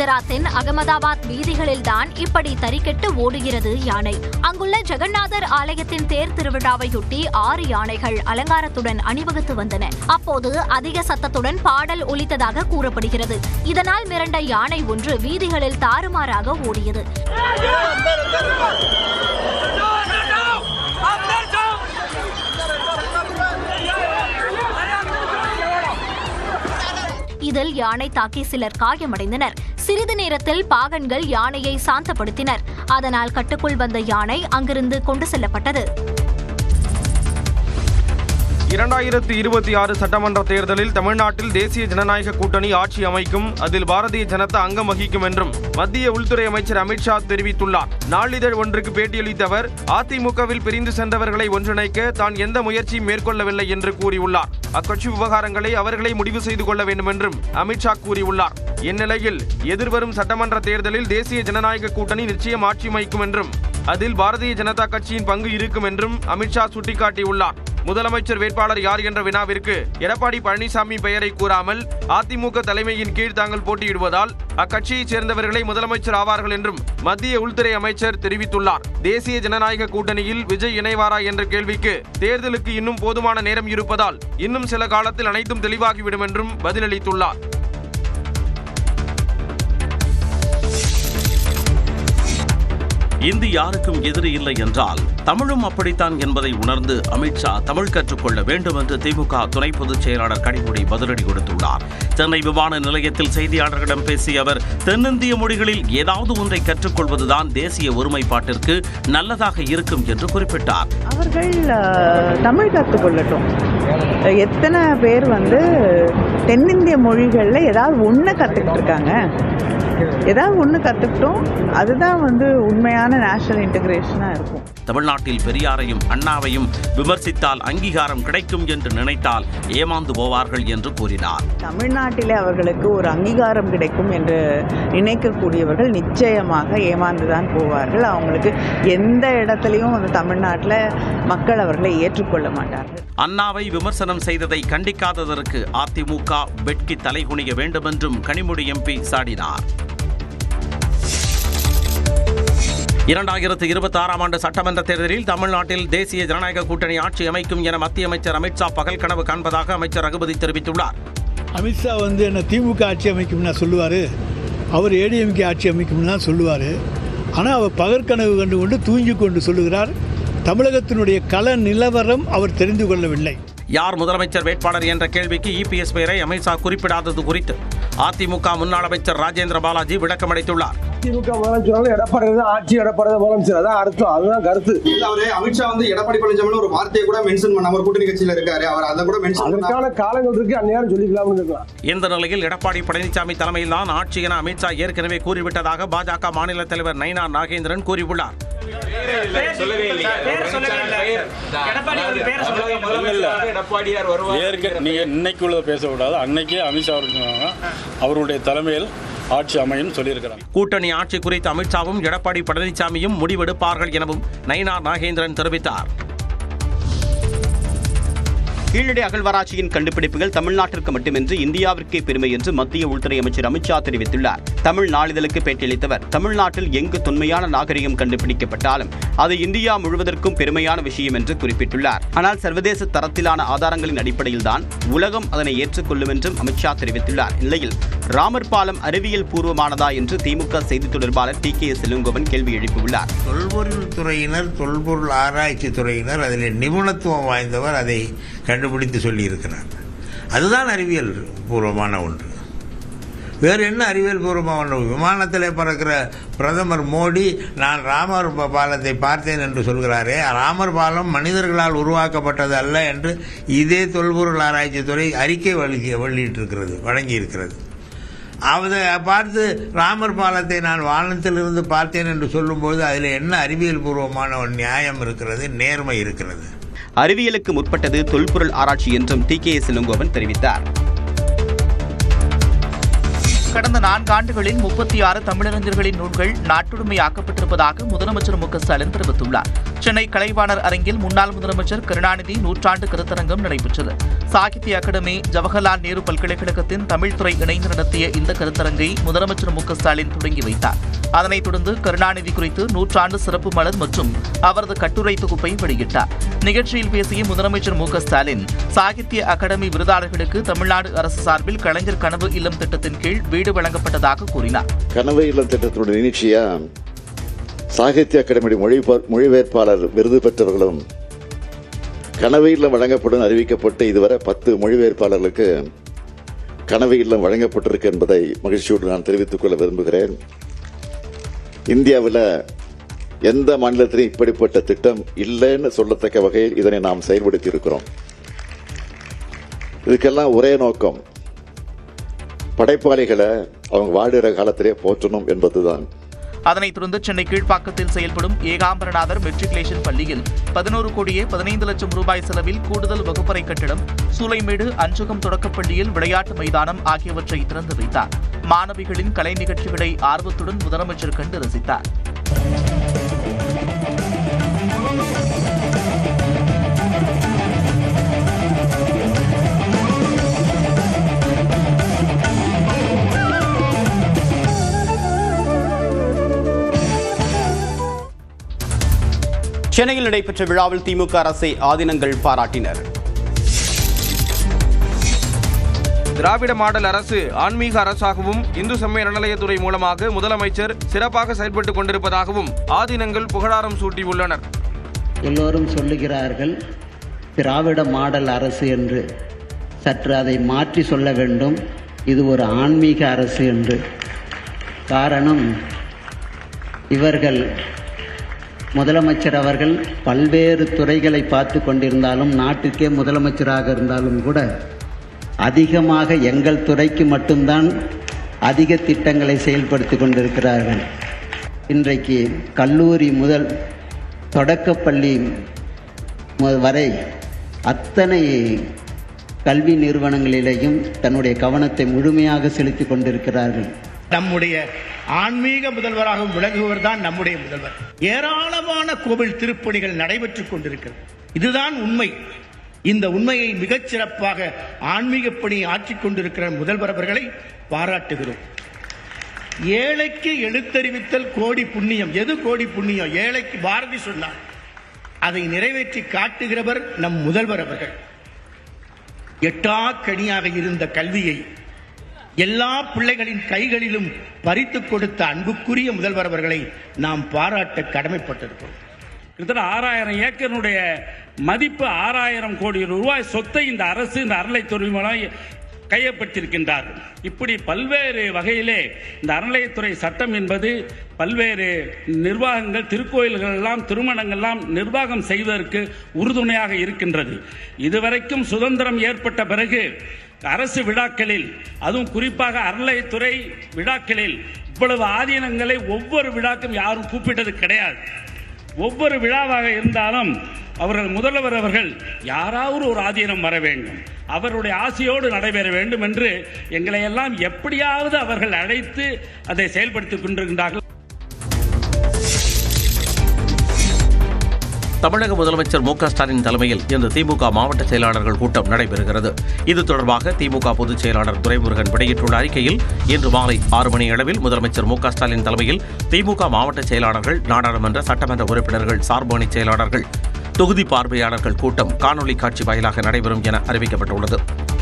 குஜராத்தின் அகமதாபாத் வீதிகளில்தான் இப்படி தறிக்கெட்டு ஓடுகிறது யானை. அங்குள்ள ஜெகநாதர் ஆலயத்தின் தேர் திருவிழாவையொட்டி 6 யானைகள் அலங்காரத்துடன் அணிவகுத்து வந்தன. அப்போது அதிக சத்தத்துடன் பாடல் ஒலித்ததாக கூறப்படுகிறது. இதனால் மிரண்ட யானை ஒன்று வீதிகளில் தாறுமாறாக ஓடியது. இதில் யானை தாக்கி சிலர் காயமடைந்தனர். சிறிது நேரத்தில் பாகன்கள் யானையை சாந்தப்படுத்தினர். அதனால் கட்டுக்குள் வந்த யானை அங்கிருந்து கொண்டு செல்லப்பட்டது. 2026 சட்டமன்ற தேர்தலில் தமிழ்நாட்டில் தேசிய ஜனநாயக கூட்டணி ஆட்சி அமைக்கும், அதில் பாரதிய ஜனதா அங்கம் வகிக்கும் என்றும் மத்திய உள்துறை அமைச்சர் அமித்ஷா தெரிவித்துள்ளார். நாளிதழ் ஒன்றுக்கு பேட்டியளித்த அவர், அதிமுகவில் பிரிந்து சென்றவர்களை ஒன்றிணைக்க தான் எந்த முயற்சியும் மேற்கொள்ளவில்லை என்று கூறியுள்ளார். அக்கட்சி விவகாரங்களை அவர்களை முடிவு செய்து கொள்ள வேண்டும் என்றும் அமித்ஷா கூறியுள்ளார். இந்நிலையில் எதிர்வரும் சட்டமன்ற தேர்தலில் தேசிய ஜனநாயக கூட்டணி நிச்சயம் ஆட்சி அமைக்கும் என்றும் அதில் பாரதிய ஜனதா கட்சியின் பங்கு இருக்கும் என்றும் அமித்ஷா சுட்டிக்காட்டியுள்ளார். முதலமைச்சர் வேட்பாளர் யார் என்ற வினாவிற்கு எடப்பாடி பழனிசாமி பெயரை கூறாமல் அதிமுக தலைமையின் கீழ் தாங்கள் போட்டியிடுவதால் அக்கட்சியைச் சேர்ந்தவர்களை முதலமைச்சர் ஆவார்கள் என்றும் மத்திய உள்துறை அமைச்சர் தெரிவித்துள்ளார். தேசிய ஜனநாயக கூட்டணியில் விஜய் இணைவாரா என்ற கேள்விக்கு தேர்தலுக்கு இன்னும் போதுமான நேரம் இருப்பதால் இன்னும் சில காலத்தில் அனைத்தும் தெளிவாகிவிடும் என்றும் பதிலளித்துள்ளார். இந்தி யாருக்கும் எதிரி இல்லை என்றால் தமிழும் அப்படித்தான் என்பதை உணர்ந்து அமித்ஷா தமிழ் கற்றுக்கொள்ள வேண்டும் என்று திமுக துணை பொதுச் செயலாளர் கனிமொழி பதிலடி கொடுத்துள்ளார். சென்னை விமான நிலையத்தில் செய்தியாளர்களிடம் பேசிய அவர், தென்னிந்திய மொழிகளில் ஏதாவது ஒன்றை கற்றுக்கொள்வதுதான் தேசிய ஒருமைப்பாட்டிற்கு நல்லதாக இருக்கும் என்று குறிப்பிட்டார். அவர்கள் தமிழ் கற்றுக்கொள்ளட்டும். எத்தனை பேர் தென்னிந்திய மொழிகளில் ஏதாவது ஒன்று கற்றுக்கிட்டு இருக்காங்க. ஏதாவது ஒன்று கற்றுக்கிட்டோம், அதுதான் உண்மையான நேஷனல் இன்டகிரேஷனாக இருக்கும். தமிழ்நாட்டில் பெரியாரையும் அண்ணாவையும் விமர்சித்தால் அங்கீகாரம் கிடைக்கும் என்று நினைத்தால் ஏமாந்து போவார்கள் என்று கூறினார். தமிழ்நாட்டிலே அவர்களுக்கு ஒரு அங்கீகாரம் கிடைக்கும் என்று நினைக்கக்கூடியவர்கள் நிச்சயமாக ஏமாந்துதான் போவார்கள். அவங்களுக்கு எந்த இடத்துலையும் தமிழ்நாட்டில் மக்கள் அவர்களை ஏற்றுக்கொள்ள மாட்டார்கள். அண்ணாவை விமர்சனம் செய்ததை கண்டிக்காததற்கு அதிமுக வெட்கி தலைகுனிய வேண்டும் என்றும் கனிமொழி எம்பி சாடினார். 2026 ஆண்டு சட்டமன்ற தேர்தலில் தமிழ்நாட்டில் தேசிய ஜனநாயக கூட்டணி ஆட்சி அமைக்கும் என மத்திய அமைச்சர் அமித்ஷா பகல் கனவு காண்பதாக அமைச்சர் ரகுபதி தெரிவித்துள்ளார். அமித்ஷா என்ன திமுக ஆட்சி அமைக்கும்னா சொல்லுவார், அவர் ஏடிஎம்கே ஆட்சி அமைக்கும்னா சொல்லுவார். ஆனால் அவர் பகற்கனவு கண்டு கொண்டு தூங்கி கொண்டு சொல்லுகிறார். தமிழகத்தினுடைய கள நிலவரம் அவர் தெரிந்து கொள்ளவில்லை. யார் முதலமைச்சர் வேட்பாளர் என்ற கேள்விக்கு இபிஎஸ் பெயரை அமித்ஷா குறிப்பிடாதது குறித்து அதிமுக முன்னாள் அமைச்சர் ராஜேந்திர பாலாஜி விளக்கமளித்துள்ளார். திமுக முதலமைச்சர் எடப்பாடி ஆட்சி, எடப்பாடி முதலமைச்சர், அதான் அர்த்தம், அதுதான் கருத்து. அமித்ஷா எடப்பாடி பழனிசாமி ஒரு வார்த்தையை கூட மென்ஷன் பண்ண, அவர் கூட்டணி கட்சியில இருக்காரு, அவர் அதை கூட மென்ஷன் அதற்கான காலங்கள் இருக்கு, அந்நேரம் சொல்லிக்கலாம்னு இருக்கலாம். இந்த நிலையில் எடப்பாடி பழனிசாமி தலைமையில் தான் ஆட்சி என அமித்ஷா ஏற்கனவே கூறிவிட்டதாக பாஜக மாநில தலைவர் நயினார் நாகேந்திரன் கூறியுள்ளார். இன்னைக்குள்ள பேசக்கூடாது, அன்னைக்கே அமித்ஷா அவருடைய தலைமையில் ஆட்சி அமையும் சொல்லியிருக்கிறார். கூட்டணி ஆட்சி குறித்து அமித்ஷாவும் எடப்பாடி பழனிசாமியும் முடிவெடுப்பார்கள் எனவும் நயினார் நாகேந்திரன் தெரிவித்தார். கீழடி அகழ்வாராய்ச்சியின் கண்டுபிடிப்புகள் தமிழ்நாட்டிற்கு மட்டுமின்றி இந்தியாவிற்கே பெருமை என்று மத்திய உள்துறை அமைச்சர் அமித்ஷா தெரிவித்துள்ளார். தமிழ் நாளிதழுக்கு பேட்டியளித்தவர், தமிழ்நாட்டில் எங்கு தொன்மையான நாகரிகம் கண்டுபிடிக்கப்பட்டாலும் அது இந்தியா முழுவதற்கும் பெருமையான விஷயம் என்று குறிப்பிட்டுள்ளார். ஆனால் சர்வதேச தரத்திலான ஆதாரங்களின் அடிப்படையில் தான் உலகம் அதனை ஏற்றுக்கொள்ளும் என்றும் அமித்ஷா தெரிவித்துள்ளார். இந்நிலையில் ராமர் பாலம் அறிவியல் பூர்வமானதா என்று திமுக செய்தி தொடர்பாளர் TKS இளங்கோவன் கேள்வி எழுப்பியுள்ளார். தொல்பொருள் துறையினர், தொல்பொருள் ஆராய்ச்சி துறையினர் அதில் நிபுணத்துவம் வாய்ந்தவர் அதை கண்டுபிடித்து சொல்லியிருக்கிறார். அதுதான் அறிவியல் பூர்வமான ஒன்று. வேறு என்ன அறிவியல் பூர்வமான ஒன்று? விமானத்தில் பறக்கிற பிரதமர் மோடி நான் ராமர் பாலத்தை பார்த்தேன் என்று சொல்கிறாரே, ராமர் பாலம் மனிதர்களால் உருவாக்கப்பட்டது அல்ல என்று இதே தொல்பொருள் ஆராய்ச்சி துறை அறிக்கை வழங்கியிருக்கிறது. அதை பார்த்து ராமர் பாலத்தை நான் வானத்திலிருந்து பார்த்தேன் என்று சொல்லும்போது அதில் என்ன அறிவியல் பூர்வமான ஒரு நியாயம் இருக்கிறது, நேர்மை இருக்கிறது? அறிவியலுக்கு முற்பட்டது தொல்பொருள் ஆராய்ச்சி என்றும் TKS இளங்கோவன் தெரிவித்தார். கடந்த 4 ஆண்டுகளில் 36 தமிழறிஞர்களின் நூல்கள் நாட்டுடைமையாக்கப்பட்டிருப்பதாக முதலமைச்சர் மு க ஸ்டாலின் தெரிவித்துள்ளார். சென்னை கலைவாணர் அரங்கில் முன்னாள் முதலமைச்சர் கருணாநிதி நூற்றாண்டு கருத்தரங்கம் நடைபெற்றது. சாகித்ய அகாடமி, ஜவஹர்லால் நேரு பல்கலைக்கழகத்தின் தமிழ்துறை இணைந்து நடத்திய இந்த கருத்தரங்கை முதலமைச்சர் மு க ஸ்டாலின் தொடங்கி வைத்தார். அதனைத் தொடர்ந்து கருணாநிதி குறித்து நூற்றாண்டு சிறப்பு மலர் மற்றும் அவரது கட்டுரை தொகுப்பை வெளியிட்டார். நிகழ்ச்சியில் பேசிய முதலமைச்சர் மு க ஸ்டாலின், சாகித்ய அகாடமி விருதாளர்களுக்கு தமிழ்நாடு அரசு சார்பில் கலைஞர் கனவு இல்லம் திட்டத்தின் கீழ் வீடு வழங்கப்பட்டதாக கூறினார். கனவு இல்லம் திட்டத்தினுடைய நீட்சியா சாகித்ய அகாடமி மொழிபெயர்ப்பாளர் விருது பெற்றவர்களும் கனவு இல்லம் வழங்கப்படும் அறிவிக்கப்பட்டு இதுவரை 10 மொழிபெயர்ப்பாளர்களுக்கு கனவு இல்லம் வழங்கப்பட்டிருக்கு என்பதை மகிழ்ச்சியோடு நான் தெரிவித்துக் கொள்ள விரும்புகிறேன். இந்தியாவில் எந்த மாநிலத்திலும் இப்படிப்பட்ட திட்டம் இல்லைன்னு சொல்லத்தக்க வகையில் இதனை நாம் செயல்படுத்தி இருக்கிறோம். இதுக்கெல்லாம் ஒரே நோக்கம், படைப்பாளிகளை அவங்க வாடுகிற காலத்திலே போற்றணும் என்பதுதான். அதனைத் தொடர்ந்து சென்னை கீழ்ப்பாக்கத்தில் செயல்படும் ஏகாம்பரநாதர் மெட்ரிகுலேஷன் பள்ளியில் 11 கோடியே 15 லட்சம் ரூபாய் செலவில் கூடுதல் வகுப்பறை கட்டிடம், சூளைமேடு அஞ்சகம் தொடக்கப்பள்ளியில் விளையாட்டு மைதானம் ஆகியவற்றை திறந்து வைத்தார். மாணவிகளின் கலை நிகழ்ச்சிகளை ஆர்வத்துடன் முதலமைச்சர் கண்டு ரசித்தார். சென்னையில் நடைபெற்ற விழாவில் திமுக அரசை ஆதீனங்கள் பாராட்டினர். திராவிட மாடல் அரசு ஆன்மீக அரசாகவும் இந்து சமய அறநிலையத்துறை மூலமாக முதலமைச்சர் சிறப்பாக செயல்பட்டுக் கொண்டிருப்பதாகவும் ஆதீனங்கள் புகழாரம் சூட்டியுள்ளனர். எல்லோரும் சொல்லுகிறார்கள் திராவிட மாடல் அரசு என்று. சற்று அதை மாற்றி சொல்ல வேண்டும், இது ஒரு ஆன்மீக அரசு என்று. காரணம், இவர்கள் முதலமைச்சர் அவர்கள் பல்வேறு துறைகளை பார்த்து கொண்டிருந்தாலும், நாட்டுக்கே முதலமைச்சராக இருந்தாலும் கூட அதிகமாக எங்கள் துறைக்கு மட்டும்தான் அதிக திட்டங்களை செயல்படுத்தி கொண்டிருக்கிறார்கள். இன்றைக்கு கல்லூரி முதல் தொடக்கப்பள்ளி வரை அத்தனை கல்வி நிறுவனங்களிலேயும் தன்னுடைய கவனத்தை முழுமையாக செலுத்தி கொண்டிருக்கிறார்கள். நம்முடைய ஆன்மீக முதல்வராகவும் விளங்குவர் தான் நம்முடைய முதல்வர். ஏராளமான கோவில் திருப்பணிகள் நடைபெற்றுக் கொண்டிருக்கிறது. இதுதான் உண்மை. இந்த உண்மையை மிகச்சிறப்பாக ஆன்மீக பணியை ஆற்றிக் கொண்டிருக்கிற முதல்வர் அவர்களை பாராட்டுகிறோம். ஏழைக்கு எழுத்தறிவித்தல் கோடி புண்ணியம். எது கோடி புண்ணியம்? ஏழைக்கு பாரதி சொன்னார். அதை நிறைவேற்றி காட்டுகிறவர் நம் முதல்வர் அவர்கள். எட்டாக்கனியாக இருந்த கல்வியை எல்லா பிள்ளைகளின் கைகளிலும் பறித்துக் கொடுத்த அன்புக்குரிய முதல்வர் அவர்களை நாம் பாராட்ட கடமைப்பட்டிருக்கிறோம். கிட்டத்தட்ட 6000 ஏக்கருடைய மதிப்பு 6000 கோடி ரூபாய் சொத்தை இந்த அரசு இந்த அறநிலைத்துறை மூலம் கையப்படுத்தியிருக்கின்றார். இப்படி பல்வேறு வகையிலே இந்த அறநிலையத்துறை சட்டம் என்பது பல்வேறு நிர்வாகங்கள், திருக்கோயில்கள் எல்லாம், திருமணங்கள்லாம் நிர்வாகம் செய்வதற்கு உறுதுணையாக இருக்கின்றது. இதுவரைக்கும் சுதந்திரம் ஏற்பட்ட பிறகு அரசு விழாக்களில், அதுவும் குறிப்பாக அறநிலையத்துறை விழாக்களில் இவ்வளவு ஆதீனங்களை ஒவ்வொரு விழாக்கும் யாரும் கூப்பிட்டது கிடையாது. ஒவ்வொரு விழாவாக இருந்தாலும் அவர்கள் முதல்வர் அவர்கள் யாராவது ஒரு ஆதீனம் வர வேண்டும், அவருடைய ஆசையோடு நடைபெற வேண்டும் என்று எங்களை எல்லாம் எப்படியாவது அவர்கள் அழைத்து அதை செயல்படுத்திக் கொண்டிருக்கின்றார்கள். தமிழக முதலமைச்சர் மு க ஸ்டாலின் தலைமையில் இன்று திமுக மாவட்ட செயலாளர்கள் கூட்டம் நடைபெறுகிறது. இது தொடர்பாக திமுக பொதுச் செயலாளர் துரைமுருகன் வெளியிட்டுள்ள அறிக்கையில், இன்று மாலை 6 மணி அளவில் முதலமைச்சர் மு க ஸ்டாலின் தலைமையில் திமுக மாவட்ட செயலாளர்கள், நாடாளுமன்ற, சட்டமன்ற உறுப்பினர்கள், சார்பு அணி செயலாளர்கள், தொகுதி பார்வையாளர்கள் கூட்டம் காணொலி காட்சி வாயிலாக நடைபெறும் என அறிவிக்கப்பட்டுள்ளது.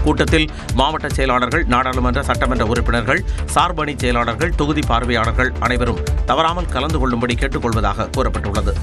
கூட்டத்தில் மாவட்ட செயலாளர்கள், நாடாளுமன்ற, சட்டமன்ற உறுப்பினர்கள், சார்பு அணி செயலாளர்கள், தொகுதி பார்வையாளர்கள் அனைவரும் தவறாமல் கலந்து கொள்ளும்படி கேட்டுக் கொள்வதாக கூறப்பட்டுள்ளது.